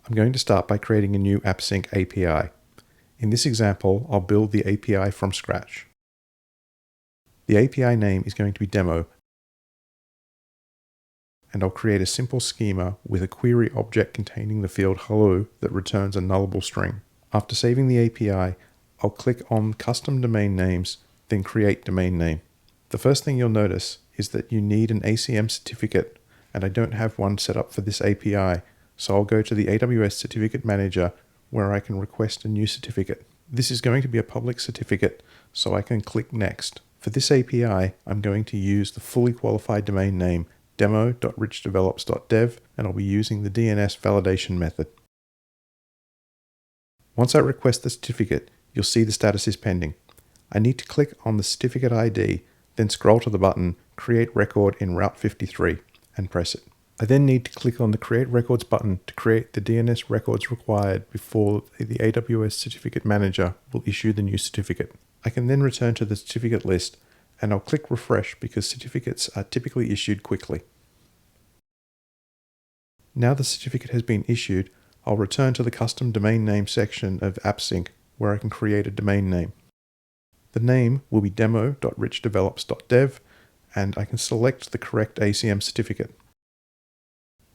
I'm going to start by creating a new AppSync API. In this example, I'll build the API from scratch. The API name is going to be demo, and I'll create a simple schema with a query object containing the field hello that returns a nullable string. After saving the API, I'll click on Custom Domain Names, then Create Domain Name. The first thing you'll notice is that you need an ACM certificate, and I don't have one set up for this API, so I'll go to the AWS Certificate Manager where I can request a new certificate. This is going to be a public certificate, so I can click Next. For this API, I'm going to use the fully qualified domain name demo.richdevelops.dev, and I'll be using the DNS validation method. Once I request the certificate, you'll see the status is pending. I need to click on the certificate ID, then scroll to the button Create Record in Route 53 and press it. I then need to click on the Create Records button to create the DNS records required before the AWS Certificate Manager will issue the new certificate. I can then return to the certificate list, and I'll click Refresh because certificates are typically issued quickly. Now the certificate has been issued, I'll return to the Custom Domain Name section of AppSync where I can create a domain name. The name will be demo.richdevelops.dev, and I can select the correct ACM certificate.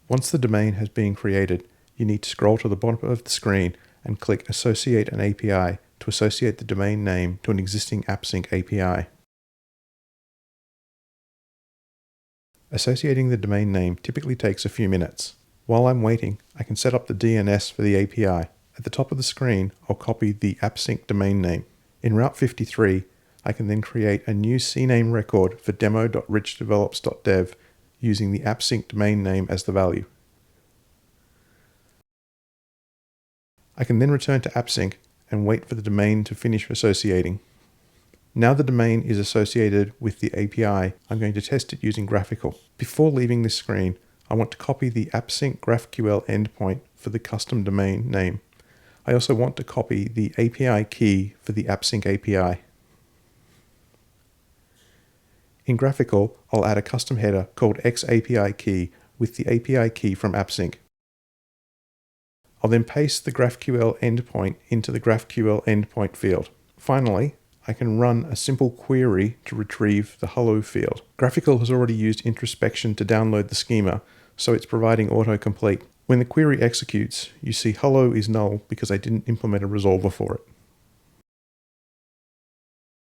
Once the domain has been created, you need to scroll to the bottom of the screen and click Associate an API to associate the domain name to an existing AppSync API. Associating the domain name typically takes a few minutes. While I'm waiting, I can set up the DNS for the API. At the top of the screen, I'll copy the AppSync domain name. In Route 53, I can then create a new CNAME record for demo.richdevelops.dev using the AppSync domain name as the value. I can then return to AppSync and wait for the domain to finish associating. Now the domain is associated with the API, I'm going to test it using Graphical. Before leaving this screen, I want to copy the AppSync GraphQL endpoint for the custom domain name. I also want to copy the API key for the AppSync API. In Graphical, I'll add a custom header called XAPI-key with the API key from AppSync. I'll then paste the GraphQL endpoint into the GraphQL endpoint field. Finally, I can run a simple query to retrieve the hello field. Graphical has already used introspection to download the schema, so it's providing autocomplete. When the query executes, you see hello is null because I didn't implement a resolver for it.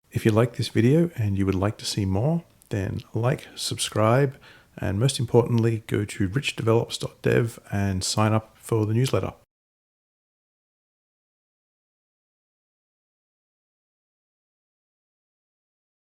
If you like this video and you would like to see more, then like, subscribe, and most importantly, go to richdevelops.dev and sign up for the newsletter.